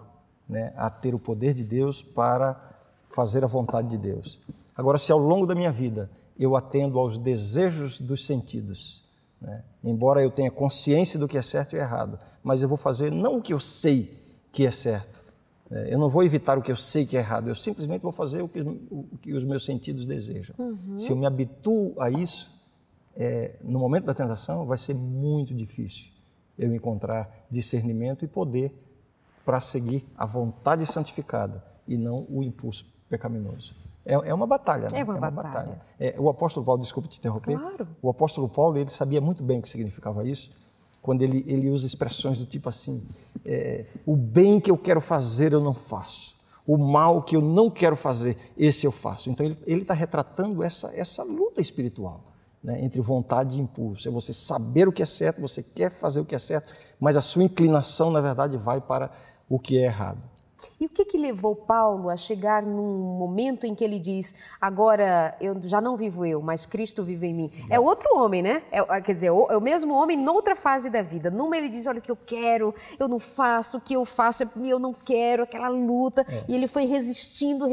a ter o poder de Deus para fazer a vontade de Deus. Agora, se ao longo da minha vida eu atendo aos desejos dos sentidos, embora eu tenha consciência do que é certo e errado, mas eu vou fazer não o que eu sei que é certo, eu não vou evitar o que eu sei que é errado, eu simplesmente vou fazer o que os meus sentidos desejam. Se eu me habituo a isso, no momento da tentação vai ser muito difícil eu encontrar discernimento e poder para seguir a vontade santificada e não o impulso pecaminoso. É uma batalha, né? É uma batalha. O apóstolo Paulo, desculpa te interromper, claro. O apóstolo Paulo, ele sabia muito bem o que significava isso, quando ele usa expressões do tipo assim, o bem que eu quero fazer eu não faço, o mal que eu não quero fazer, esse eu faço. Então ele está retratando essa luta espiritual, entre vontade e impulso. É você saber o que é certo, você quer fazer o que é certo, mas a sua inclinação, na verdade, vai para o que é errado. E o que levou Paulo a chegar num momento em que ele diz, agora eu já não vivo eu, mas Cristo vive em mim? É outro homem, né? Quer dizer, é o mesmo homem noutra fase da vida. Numa ele diz, olha, o que eu quero, eu não faço, o que eu faço, eu não quero, aquela luta. E ele foi resistindo,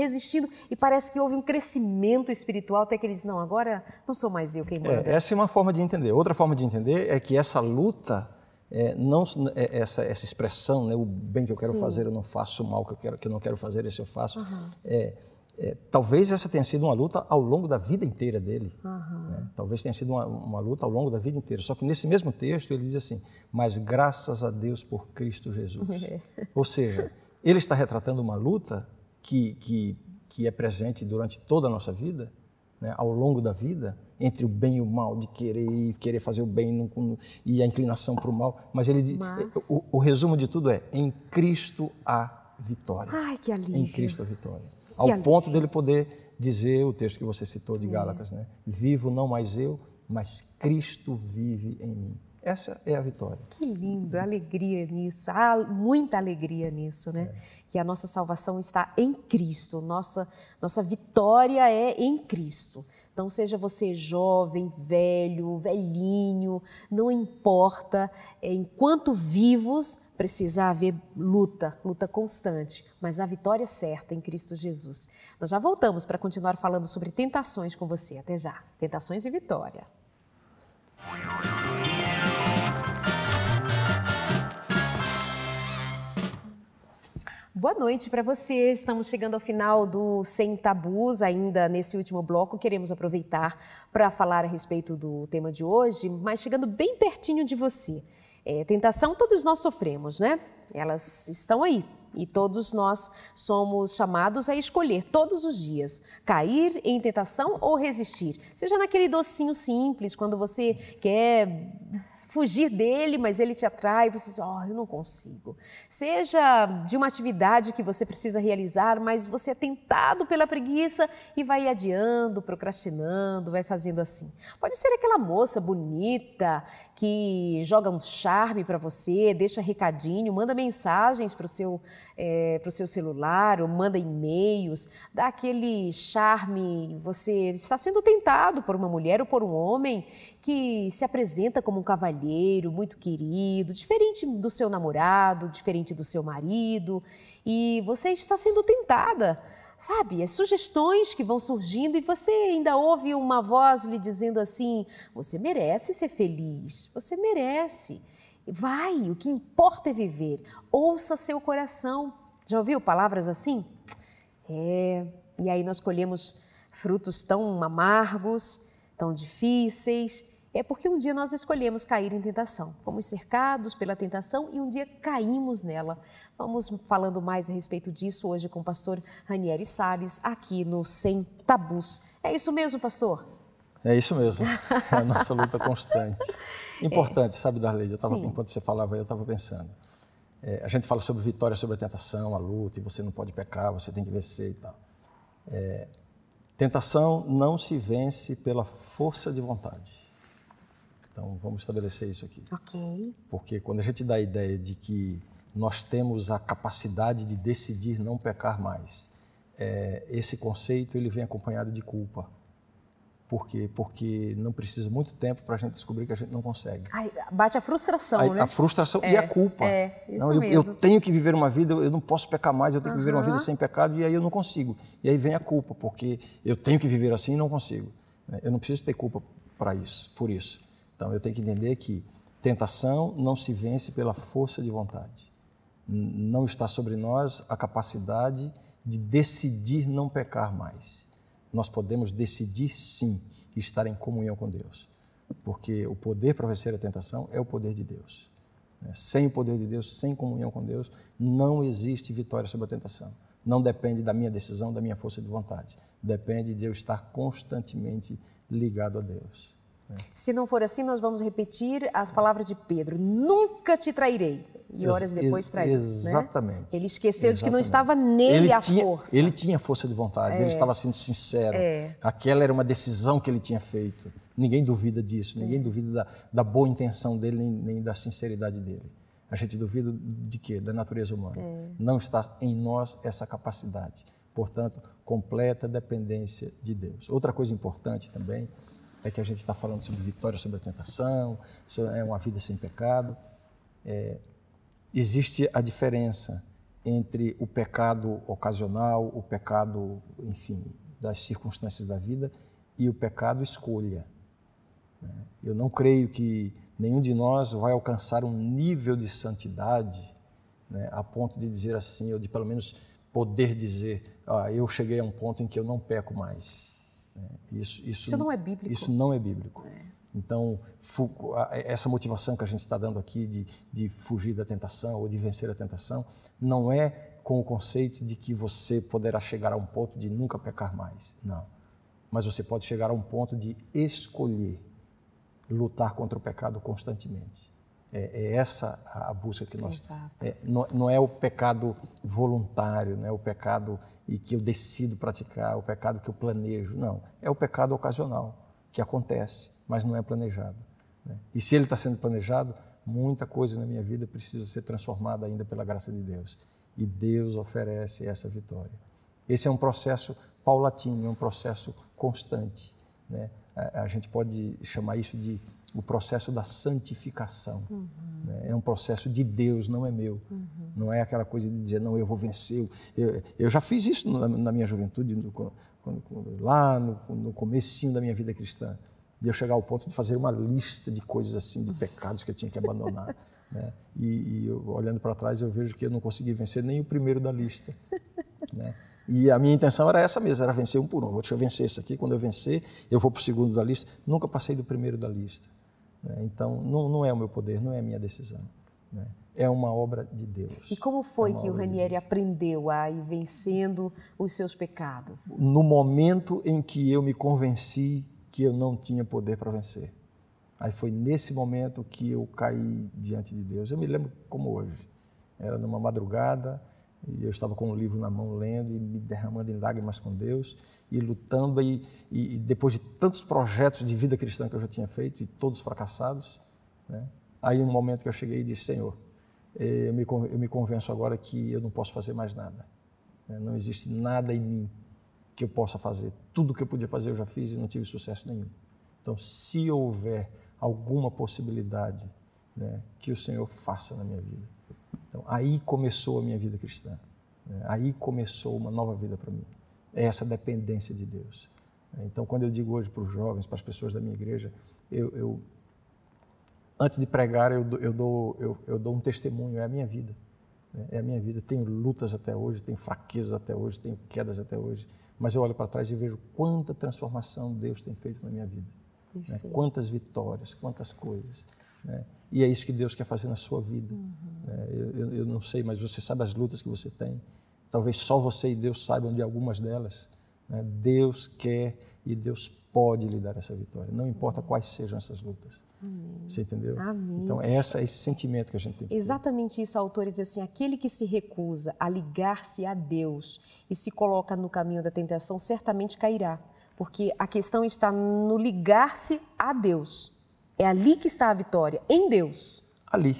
e parece que houve um crescimento espiritual, até que ele diz, não, agora não sou mais eu quem manda. Essa é uma forma de entender. Outra forma de entender é que essa luta... essa expressão, né, o bem que eu quero fazer eu não faço, o mal que eu não quero fazer esse eu faço, talvez essa tenha sido uma luta ao longo da vida inteira dele, né? Talvez tenha sido uma luta ao longo da vida inteira, só que nesse mesmo texto ele diz assim, mas graças a Deus por Cristo Jesus. Ou seja, ele está retratando uma luta que é presente durante toda a nossa vida, né, ao longo da vida, entre o bem e o mal, de querer fazer o bem e a inclinação para o mal. Mas ele diz, o resumo de tudo é, em Cristo há vitória. Ai, que alívio. Em Cristo há vitória. Ao ponto dele poder dizer o texto que você citou de Gálatas, né? Vivo não mais eu, mas Cristo vive em mim. Essa é a vitória. Que lindo, alegria nisso, há muita alegria nisso, né? Que a nossa salvação está em Cristo, nossa vitória é em Cristo. Então, seja você jovem, velho, velhinho, não importa, enquanto vivos, precisa haver luta constante, mas a vitória é certa em Cristo Jesus. Nós já voltamos para continuar falando sobre tentações com você, até já. Tentações e vitória. Boa noite para você, estamos chegando ao final do Sem Tabus, ainda nesse último bloco, queremos aproveitar para falar a respeito do tema de hoje, mas chegando bem pertinho de você. Tentação todos nós sofremos, né? Elas estão aí e todos nós somos chamados a escolher todos os dias, cair em tentação ou resistir. Seja naquele docinho simples, quando você quer... fugir dele, mas ele te atrai, você diz, eu não consigo. Seja de uma atividade que você precisa realizar, mas você é tentado pela preguiça e vai adiando, procrastinando, vai fazendo assim. Pode ser aquela moça bonita que joga um charme para você, deixa recadinho, manda mensagens para o seu celular, ou manda e-mails, dá aquele charme, você está sendo tentado por uma mulher ou por um homem que se apresenta como um cavalheiro muito querido, diferente do seu namorado, diferente do seu marido, e você está sendo tentada, sabe? As sugestões que vão surgindo e você ainda ouve uma voz lhe dizendo assim, você merece ser feliz, você merece, vai, o que importa é viver, ouça seu coração. Já ouviu palavras assim? E aí nós colhemos frutos tão amargos, tão difíceis, é porque um dia nós escolhemos cair em tentação. Fomos cercados pela tentação e um dia caímos nela. Vamos falando mais a respeito disso hoje com o pastor Ranieri Salles, aqui no Sem Tabus. É isso mesmo, pastor? É isso mesmo, é a nossa luta constante. Importante, sabe, Darley, enquanto você falava, eu estava pensando. A gente fala sobre vitória, sobre a tentação, a luta, e você não pode pecar, você tem que vencer e tal. Tentação não se vence pela força de vontade. Então, vamos estabelecer isso aqui. Ok. Porque quando a gente dá a ideia de que nós temos a capacidade de decidir não pecar mais, esse conceito ele vem acompanhado de culpa. Por quê? Porque não precisa muito tempo para a gente descobrir que a gente não consegue. Bate a frustração, né? A frustração e a culpa. Eu tenho que viver uma vida, eu não posso pecar mais, eu tenho que viver uma vida sem pecado e aí eu não consigo. E aí vem a culpa, porque eu tenho que viver assim e não consigo. Eu não preciso ter culpa por isso. Então, eu tenho que entender que tentação não se vence pela força de vontade. Não está sobre nós a capacidade de decidir não pecar mais. Nós podemos decidir, sim, estar em comunhão com Deus. Porque o poder para vencer a tentação é o poder de Deus. Sem o poder de Deus, sem comunhão com Deus, não existe vitória sobre a tentação. Não depende da minha decisão, da minha força de vontade. Depende de eu estar constantemente ligado a Deus. Se não for assim, nós vamos repetir as palavras de Pedro. Nunca te trairei. E horas depois traiu. Exatamente. Né? Ele esqueceu de que não estava nele a força. Ele tinha força de vontade, ele estava sendo sincero. Aquela era uma decisão que ele tinha feito. Ninguém duvida disso, ninguém duvida da boa intenção dele, nem da sinceridade dele. A gente duvida de quê? Da natureza humana. Não está em nós essa capacidade. Portanto, completa dependência de Deus. Outra coisa importante também é que a gente está falando sobre vitória sobre a tentação, é uma vida sem pecado. Existe a diferença entre o pecado ocasional, o pecado, enfim, das circunstâncias da vida e o pecado escolha. Eu não creio que nenhum de nós vai alcançar um nível de santidade, né, a ponto de dizer assim, ou de pelo menos poder dizer, eu cheguei a um ponto em que eu não peco mais. Isso não é bíblico. Isso não é bíblico. Então, essa motivação que a gente está dando aqui de fugir da tentação ou de vencer a tentação, não é com o conceito de que você poderá chegar a um ponto de nunca pecar mais. Não. Mas você pode chegar a um ponto de escolher lutar contra o pecado constantemente. É essa a busca que nós... Não é o pecado voluntário, não é o pecado que eu decido praticar, o pecado que eu planejo. Não, é o pecado ocasional, que acontece, mas não é planejado. E se ele está sendo planejado, muita coisa na minha vida precisa ser transformada ainda pela graça de Deus. E Deus oferece essa vitória. Esse é um processo paulatino, é um processo constante. A gente pode chamar isso de o processo da santificação. É um processo de Deus, não é meu. Não é aquela coisa de dizer, não, eu vou vencer. Eu já fiz isso na minha juventude, lá no comecinho da minha vida cristã. De eu chegar ao ponto de fazer uma lista de coisas assim, de pecados que eu tinha que abandonar. E eu, olhando para trás, eu vejo que eu não consegui vencer nem o primeiro da lista. E a minha intenção era essa mesmo, era vencer um por um. Deixa eu vencer esse aqui, quando eu vencer, eu vou para o segundo da lista. Nunca passei do primeiro da lista. Então, não é o meu poder, não é a minha decisão. É uma obra de Deus. E como foi que o Ranieri aprendeu a ir vencendo os seus pecados? No momento em que eu me convenci que eu não tinha poder para vencer. Aí foi nesse momento que eu caí diante de Deus. Eu me lembro como hoje. Era numa madrugada, e eu estava com um livro na mão, lendo e me derramando em lágrimas com Deus e lutando. E depois de tantos projetos de vida cristã que eu já tinha feito, e todos fracassados, aí um momento que eu cheguei e disse, Senhor, eu me convenço agora que eu não posso fazer mais nada. Não existe nada em mim que eu possa fazer. Tudo que eu podia fazer eu já fiz e não tive sucesso nenhum. Então, se houver alguma possibilidade, que o Senhor faça na minha vida. Então, aí começou a minha vida cristã. Aí começou uma nova vida para mim. É essa dependência de Deus. Então, quando eu digo hoje para os jovens, para as pessoas da minha igreja, antes de pregar, eu dou um testemunho, é a minha vida. É a minha vida. Tenho lutas até hoje, tenho fraquezas até hoje, tenho quedas até hoje. Mas eu olho para trás e vejo quanta transformação Deus tem feito na minha vida. Quantas vitórias, quantas coisas. E é isso que Deus quer fazer na sua vida. Eu não sei, mas você sabe as lutas que você tem. Talvez só você e Deus saibam de algumas delas. Deus quer e Deus pode lhe dar essa vitória. Não importa quais sejam essas lutas. Você entendeu? Amém. Então, é esse sentimento que a gente tem que ter. Exatamente isso, autores diz assim, aquele que se recusa a ligar-se a Deus e se coloca no caminho da tentação, certamente cairá. Porque a questão está no ligar-se a Deus. É ali que está a vitória, em Deus. Ali.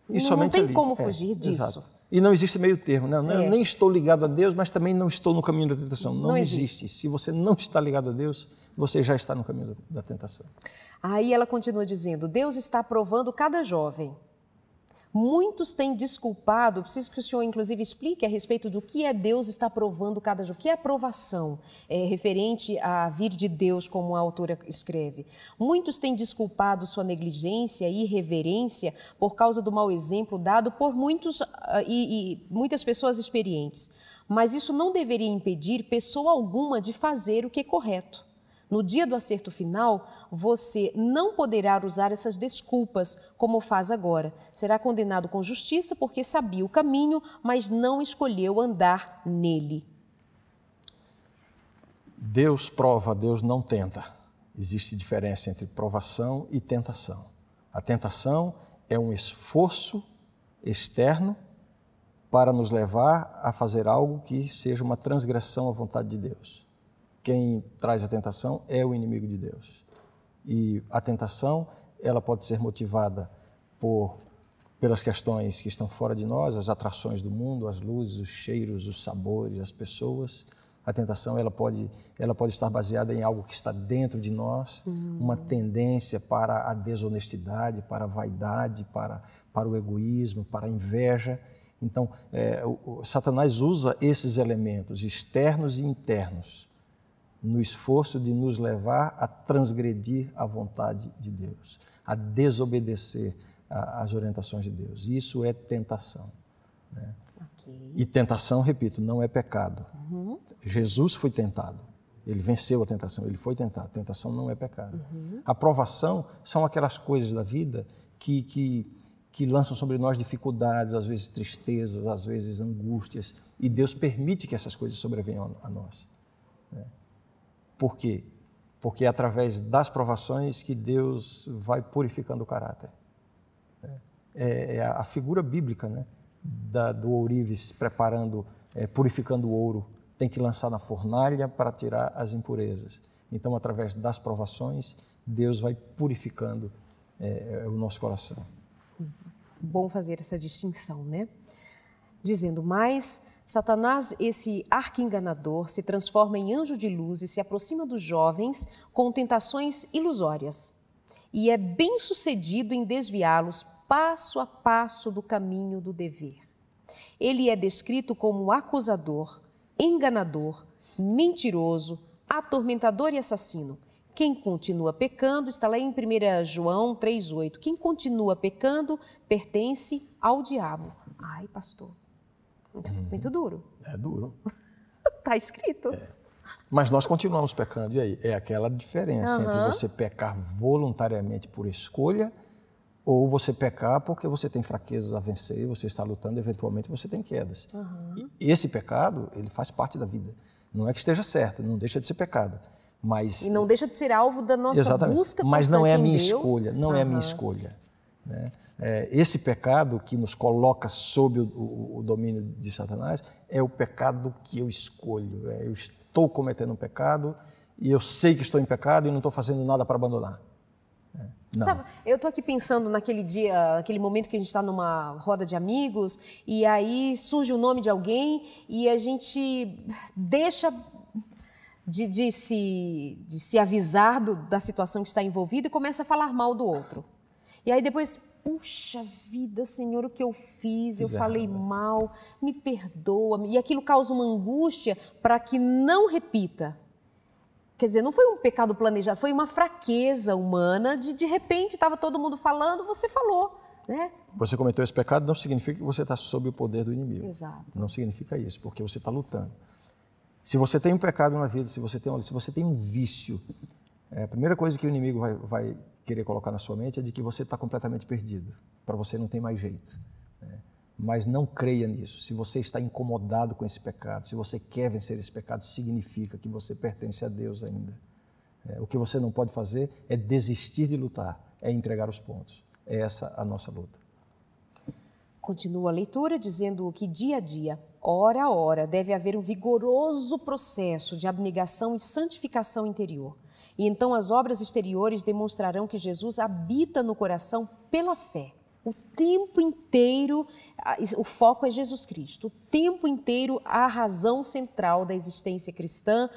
E somente ali. Não tem ali. como fugir disso. Exato. E não existe meio termo. Não, eu nem estou ligado a Deus, mas também não estou no caminho da tentação. Não existe. Se você não está ligado a Deus, você já está no caminho da tentação. Aí ela continua dizendo, Deus está provando cada jovem. Muitos têm desculpado, preciso que o senhor inclusive explique a respeito do que é Deus está provando cada jovem. O que é aprovação? É referente a vir de Deus, como a autora escreve. Muitos têm desculpado sua negligência e irreverência por causa do mau exemplo dado por muitos e muitas pessoas experientes. Mas isso não deveria impedir pessoa alguma de fazer o que é correto. No dia do acerto final, você não poderá usar essas desculpas como faz agora. Será condenado com justiça porque sabia o caminho, mas não escolheu andar nele. Deus prova, Deus não tenta. Existe diferença entre provação e tentação. A tentação é um esforço externo para nos levar a fazer algo que seja uma transgressão à vontade de Deus. Quem traz a tentação é o inimigo de Deus. E a tentação, ela pode ser motivada por pelas questões que estão fora de nós, as atrações do mundo, as luzes, os cheiros, os sabores, as pessoas. A tentação ela pode estar baseada em algo que está dentro de nós, uma tendência para a desonestidade, para a vaidade, para o egoísmo, para a inveja. Então, Satanás usa esses elementos externos e internos no esforço de nos levar a transgredir a vontade de Deus, a desobedecer às orientações de Deus. Isso é tentação, né? Okay. E tentação, repito, não é pecado. Jesus foi tentado, ele venceu a tentação, ele foi tentado. Tentação não é pecado. A provação são aquelas coisas da vida que lançam sobre nós dificuldades, às vezes tristezas, às vezes angústias, e Deus permite que essas coisas sobrevenham a nós, né? Por quê? Porque é através das provações que Deus vai purificando o caráter. É a figura bíblica, né? Do ourives purificando o ouro, tem que lançar na fornalha para tirar as impurezas. Então, através das provações, Deus vai purificando o nosso coração. Bom fazer essa distinção, né? Dizendo mais, Satanás, esse arqui-enganador, se transforma em anjo de luz e se aproxima dos jovens com tentações ilusórias. E é bem sucedido em desviá-los passo a passo do caminho do dever. Ele é descrito como acusador, enganador, mentiroso, atormentador e assassino. Quem continua pecando, está lá em 1 João 3,8. Quem continua pecando pertence ao diabo. Ai, pastor, muito duro. É duro. Está escrito. Mas nós continuamos pecando. E aí? É aquela diferença entre você pecar voluntariamente por escolha ou você pecar porque você tem fraquezas a vencer, você está lutando, eventualmente você tem quedas. E esse pecado, ele faz parte da vida. Não é que esteja certo, não deixa de ser pecado. Mas, e não deixa de ser alvo da nossa busca constante em Deus. Mas não é a minha escolha, não é a minha escolha, né? Esse pecado que nos coloca sob o domínio de Satanás é o pecado que eu escolho. Eu estou cometendo um pecado e eu sei que estou em pecado e não estou fazendo nada para abandonar. Não. Sabe, eu estou aqui pensando naquele dia, naquele momento que a gente está numa roda de amigos e aí surge o nome de alguém e a gente deixa de se avisar da situação que está envolvida e começa a falar mal do outro. E aí depois, puxa vida, Senhor, o que eu fiz? Eu falei mal, me perdoa. E aquilo causa uma angústia para que não repita. Quer dizer, não foi um pecado planejado, foi uma fraqueza humana de repente estava todo mundo falando, você falou, né? Você cometeu esse pecado não significa que você está sob o poder do inimigo. Exato. Não significa isso, porque você está lutando. Se você tem um pecado na vida, se você tem um vício, a primeira coisa que o inimigo vai querer colocar na sua mente é de que você está completamente perdido, para você não tem mais jeito, né? Mas não creia nisso. Se você está incomodado com esse pecado, se você quer vencer esse pecado, significa que você pertence a Deus ainda. O que você não pode fazer é desistir de lutar, é entregar os pontos. É essa a nossa luta. Continua a leitura dizendo que dia a dia, hora a hora, deve haver um vigoroso processo de abnegação e santificação interior. E então as obras exteriores demonstrarão que Jesus habita no coração pela fé. O tempo inteiro, o foco é Jesus Cristo. O tempo inteiro, a razão central da existência cristã,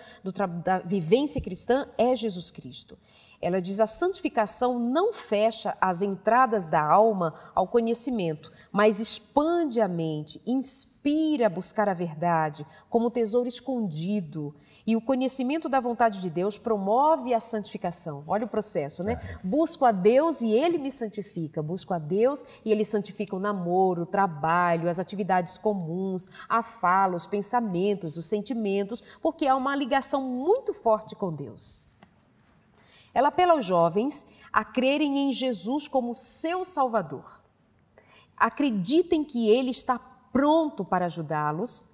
da vivência cristã, é Jesus Cristo. Ela diz, a santificação não fecha as entradas da alma ao conhecimento, mas expande a mente, inspira a buscar a verdade como tesouro escondido. E o conhecimento da vontade de Deus promove a santificação. Olha o processo, né? Busco a Deus e Ele me santifica. Busco a Deus e Ele santifica o namoro, o trabalho, as atividades comuns, a fala, os pensamentos, os sentimentos, porque há uma ligação muito forte com Deus. Ela apela aos jovens a crerem em Jesus como seu Salvador. Acreditem que Ele está pronto para ajudá-los,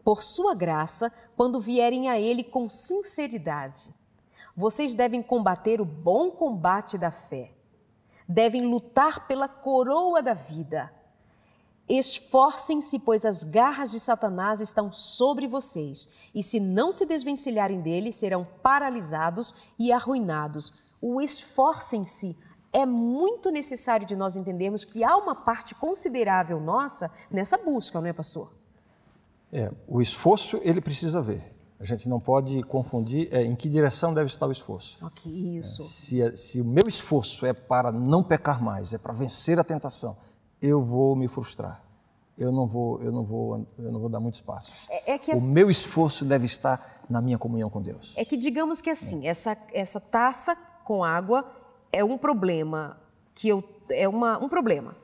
por sua graça, quando vierem a Ele com sinceridade. Vocês devem combater o bom combate da fé. Devem lutar pela coroa da vida. Esforcem-se, pois as garras de Satanás estão sobre vocês, e se não se desvencilharem dele, serão paralisados e arruinados. O esforcem-se é muito necessário de nós entendermos que há uma parte considerável nossa nessa busca, não é, pastor? O esforço, ele precisa ver. A gente não pode confundir em que direção deve estar o esforço. Ok, isso. Se o meu esforço é para não pecar mais, é para vencer a tentação, eu vou me frustrar. Eu não vou dar muitos passos. O meu esforço deve estar na minha comunhão com Deus. É que digamos que assim, essa taça com água é um problema um problema.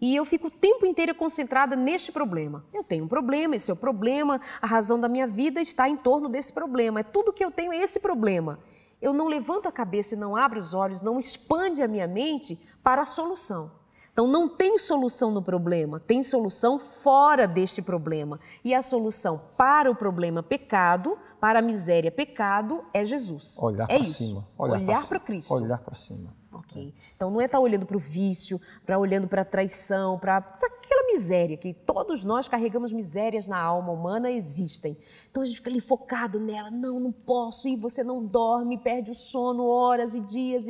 E eu fico o tempo inteiro concentrada neste problema. Eu tenho um problema, esse é o problema, a razão da minha vida está em torno desse problema. É tudo que eu tenho é esse problema. Eu não levanto a cabeça e não abro os olhos, não expande a minha mente para a solução. Então, não tem solução no problema, tem solução fora deste problema. E a solução para o problema pecado, para a miséria pecado, é Jesus. Olhar para cima. Olhar para Cristo. Olhar para cima. Ok. Então, não é estar olhando para o vício, olhando para a traição, para aquela miséria, que todos nós carregamos misérias na alma humana, existem. Então, a gente fica ali focado nela, não posso, e você não dorme, perde o sono horas e dias,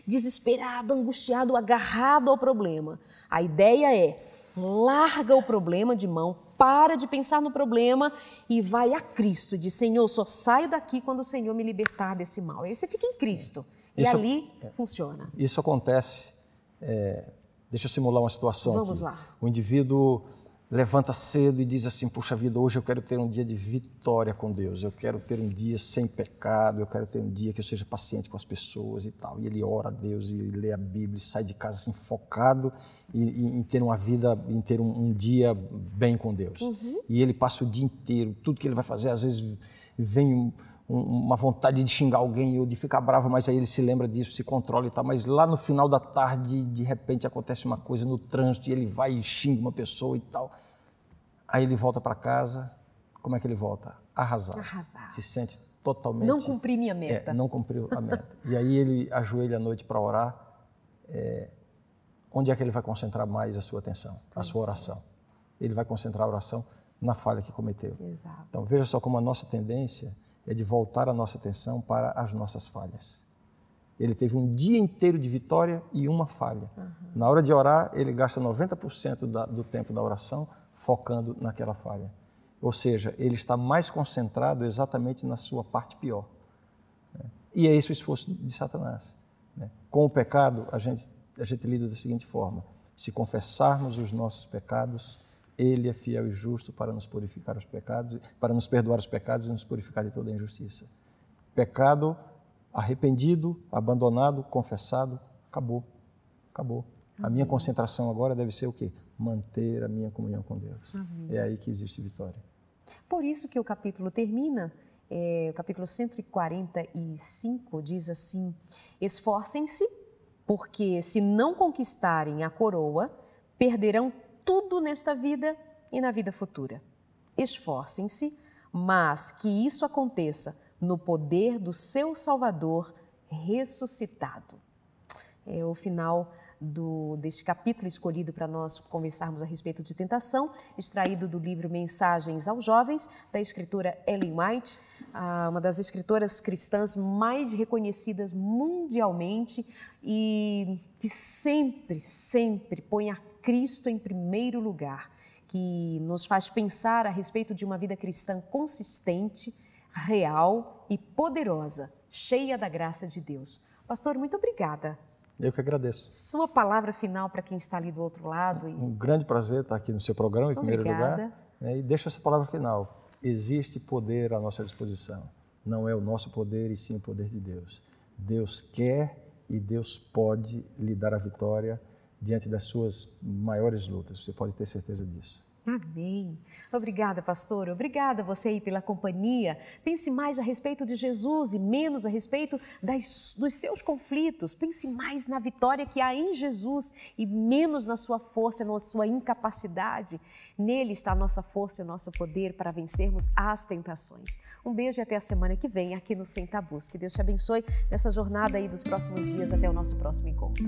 desesperado, angustiado, agarrado ao problema. A ideia é, larga o problema de mão, para de pensar no problema e vai a Cristo, diz, Senhor, só saio daqui quando o Senhor me libertar desse mal. Aí você fica em Cristo. E ali funciona. Isso acontece, deixa eu simular uma situação aqui. Vamos lá. O indivíduo levanta cedo e diz assim, puxa vida, hoje eu quero ter um dia de vitória com Deus, eu quero ter um dia sem pecado, eu quero ter um dia que eu seja paciente com as pessoas e tal. E ele ora a Deus e lê a Bíblia e sai de casa assim focado em ter uma vida, em ter um dia bem com Deus. E ele passa o dia inteiro, tudo que ele vai fazer, às vezes vem uma vontade de xingar alguém ou de ficar bravo, mas aí ele se lembra disso, se controla e tal, mas lá no final da tarde, de repente acontece uma coisa no trânsito e ele vai e xinga uma pessoa e tal. Aí ele volta para casa, como é que ele volta? Arrasado. Se sente totalmente... Não cumpri minha meta. Não cumpriu a meta. E aí ele ajoelha à noite para orar. Onde é que ele vai concentrar mais a sua atenção, a sua oração? Ele vai concentrar a oração na falha que cometeu. Exato. Então veja só como a nossa tendência é de voltar a nossa atenção para as nossas falhas. Ele teve um dia inteiro de vitória e uma falha. Na hora de orar, ele gasta 90% do tempo da oração focando naquela falha. Ou seja, ele está mais concentrado exatamente na sua parte pior. E é esse o esforço de Satanás. Com o pecado, a gente lida da seguinte forma: se confessarmos os nossos pecados, Ele é fiel e justo para nos purificar os pecados, para nos perdoar os pecados e nos purificar de toda a injustiça. Pecado arrependido, abandonado, confessado, acabou. Acabou. A minha concentração agora deve ser o quê? Manter a minha comunhão com Deus. É aí que existe vitória. Por isso que o capítulo termina, o capítulo 145 diz assim: esforcem-se, porque se não conquistarem a coroa, perderão tudo nesta vida e na vida futura. Esforcem-se, mas que isso aconteça no poder do seu Salvador ressuscitado. É o final deste capítulo escolhido para nós conversarmos a respeito de tentação, extraído do livro Mensagens aos Jovens, da escritora Ellen White, uma das escritoras cristãs mais reconhecidas mundialmente e que sempre põe a Cristo em primeiro lugar, que nos faz pensar a respeito de uma vida cristã consistente, real e poderosa, cheia da graça de Deus. Pastor, muito obrigada. Eu que agradeço. Sua palavra final para quem está ali do outro lado. Um grande prazer estar aqui no seu programa, em primeiro lugar. E deixo essa palavra final. Existe poder à nossa disposição. Não é o nosso poder, e sim o poder de Deus. Deus quer e Deus pode lhe dar a vitória diante das suas maiores lutas. Você pode ter certeza disso. Amém. Obrigada, pastor. Obrigada a você aí pela companhia. Pense mais a respeito de Jesus e menos a respeito dos seus conflitos. Pense mais na vitória que há em Jesus e menos na sua força, na sua incapacidade. Nele está a nossa força e o nosso poder para vencermos as tentações. Um beijo e até a semana que vem aqui no Sem Tabus. Que Deus te abençoe nessa jornada aí dos próximos dias até o nosso próximo encontro.